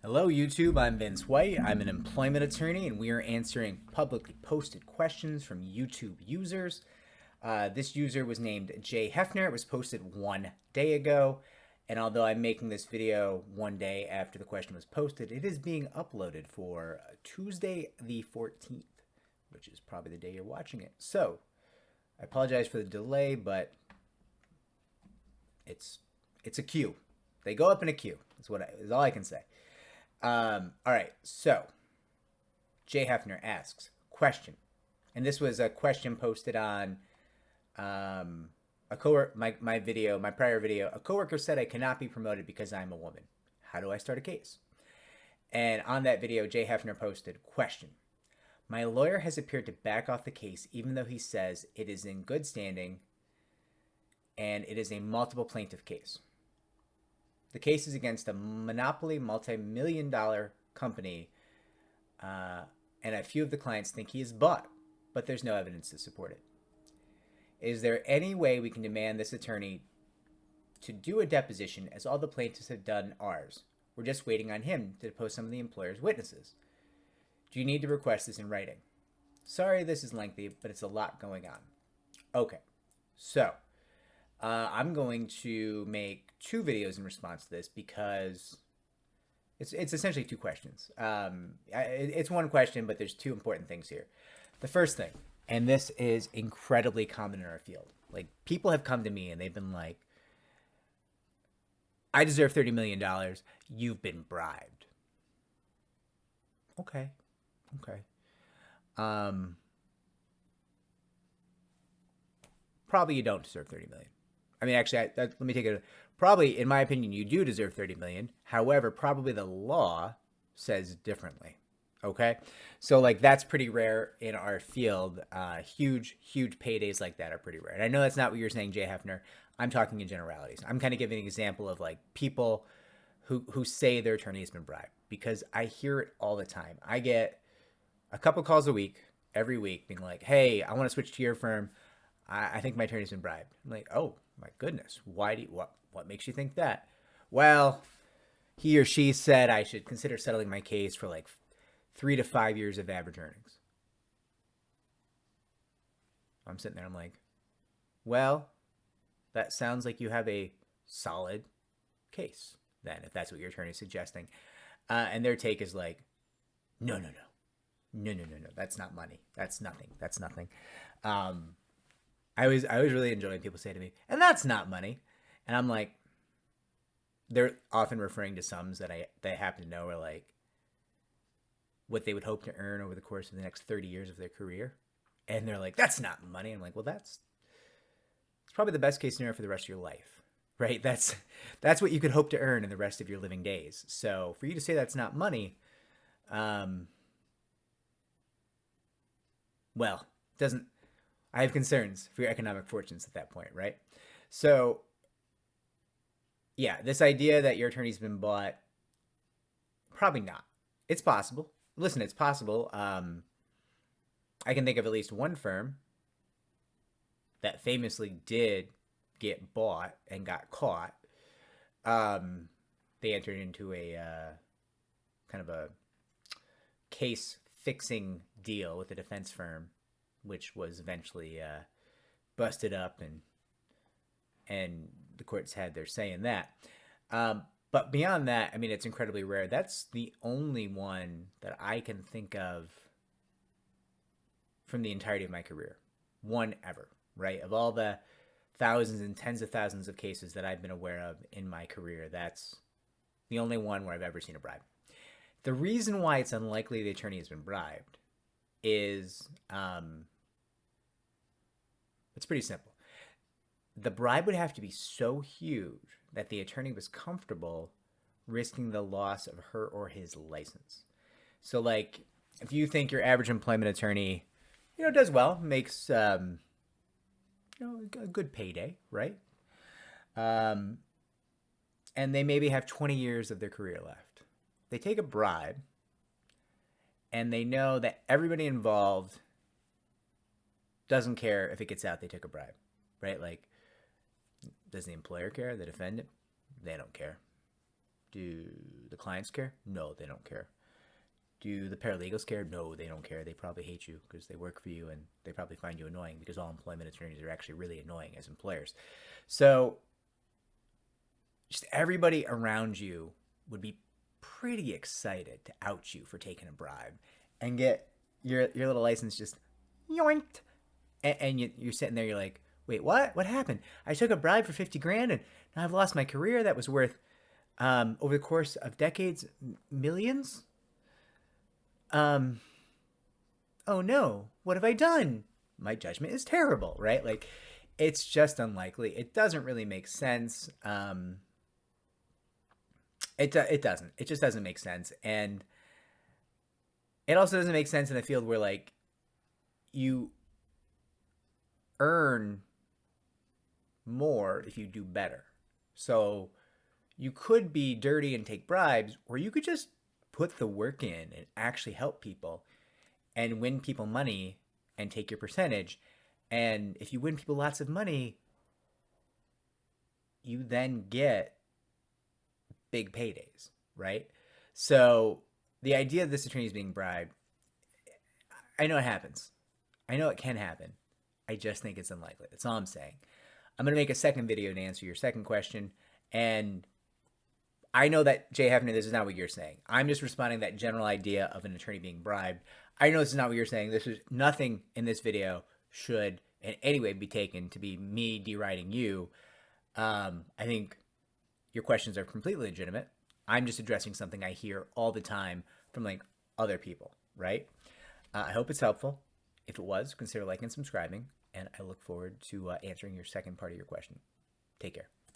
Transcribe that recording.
Hello, YouTube. I'm Vince White. I'm an employment attorney, and we are answering publicly posted questions from YouTube users. This user was named Jay Hefner. It was posted 1 day ago, and although I'm making this video 1 day after the question was posted, it is being uploaded for Tuesday the 14th, which is probably the day you're watching it. So, I apologize for the delay, but it's a queue. They go up in a queue. Is all I can say. All right, so Jay Hefner asks, question, and this was a question posted on my prior video. A coworker said I cannot be promoted because I'm a woman. How do I start a case? And on that video, Jay Hefner posted, question, my lawyer has appeared to back off the case even though he says it is in good standing and it is a multiple plaintiff case. The case is against a monopoly multi-million-dollar company, and a few of the clients think he is bought, but there's no evidence to support it. Is there any way we can demand this attorney to do a deposition as all the plaintiffs have done ours? We're just waiting on him to depose some of the employer's witnesses. Do you need to request this in writing? Sorry this is lengthy, but it's a lot going on. Okay, so I'm going to make 2 videos in response to this because it's essentially 2 questions. It's 1 question, but there's 2 important things here. The first thing, and this is incredibly common in our field, like people have come to me and they've been like, I deserve $30 million. You've been bribed. Okay. Probably you don't deserve 30 million. I mean, actually, let me take it. Probably, in my opinion, you do deserve 30 million. However, probably the law says differently. Okay, so like that's pretty rare in our field. Huge paydays like that are pretty rare. And I know that's not what you're saying, Jay Hefner. I'm talking in generalities. I'm kind of giving an example of like people who say their attorney has been bribed, because I hear it all the time. I get a couple calls a week, every week, being like, "Hey, I want to switch to your firm. I think my attorney's been bribed." I'm like, "Oh my goodness, what makes you think that?" Well, he or she said I should consider settling my case for like 3 to 5 years of average earnings. I'm sitting there, I'm like, well, that sounds like you have a solid case then, if that's what your attorney is suggesting. And their take is like, no, that's not money. That's nothing. I always really enjoy when people say to me, and that's not money. And I'm like, they're often referring to sums that they happen to know are like what they would hope to earn over the course of the next 30 years of their career. And they're like, that's not money. I'm like, well, it's probably the best case scenario for the rest of your life, right? That's what you could hope to earn in the rest of your living days. So for you to say that's not money, well, doesn't, I have concerns for your economic fortunes at that point, right? So yeah, this idea that your attorney's been bought, probably not. It's possible. Listen, it's possible. I can think of at least one firm that famously did get bought and got caught. They entered into a kind of a case fixing deal with a defense firm, which was eventually busted up, and the courts had their say in that. But beyond that, I mean, it's incredibly rare. That's the only one that I can think of from the entirety of my career. One ever, right? Of all the thousands and tens of thousands of cases that I've been aware of in my career, that's the only one where I've ever seen a bribe. The reason why it's unlikely the attorney has been bribed is it's pretty simple. The bribe would have to be so huge that the attorney was comfortable risking the loss of her or his license. So like, if you think your average employment attorney, does well, makes, a good payday, right? And they maybe have 20 years of their career left. They take a bribe and they know that everybody involved doesn't care if it gets out they took a bribe, right? Like, does the employer care? The defendant? They don't care. Do the clients care? No, they don't care. Do the paralegals care? No, they don't care. They probably hate you because they work for you and they probably find you annoying because all employment attorneys are actually really annoying as employers. So just everybody around you would be pretty excited to out you for taking a bribe and get your little license just yoinked. And you're sitting there, you're like, wait, what? What happened? I took a bribe for 50 grand and now I've lost my career that was worth, over the course of decades, millions? Oh no, what have I done? My judgment is terrible, right? Like, it's just unlikely. It doesn't really make sense. It doesn't. It just doesn't make sense. And it also doesn't make sense in a field where, like, you earn more if you do better. So you could be dirty and take bribes, or you could just put the work in and actually help people and win people money and take your percentage. And if you win people lots of money, you then get big paydays, right? So the idea of this attorney is being bribed, I know it happens. I know it can happen. I just think it's unlikely. That's all I'm saying. I'm going to make a second video to answer your second question. And I know that, Jay Hefner, this is not what you're saying. I'm just responding to that general idea of an attorney being bribed. I know this is not what you're saying. This is nothing in this video should in any way be taken to be me deriding you. I think your questions are completely legitimate. I'm just addressing something I hear all the time from like other people, right? I hope it's helpful. If it was, consider liking and subscribing, and I look forward to answering your second part of your question. Take care.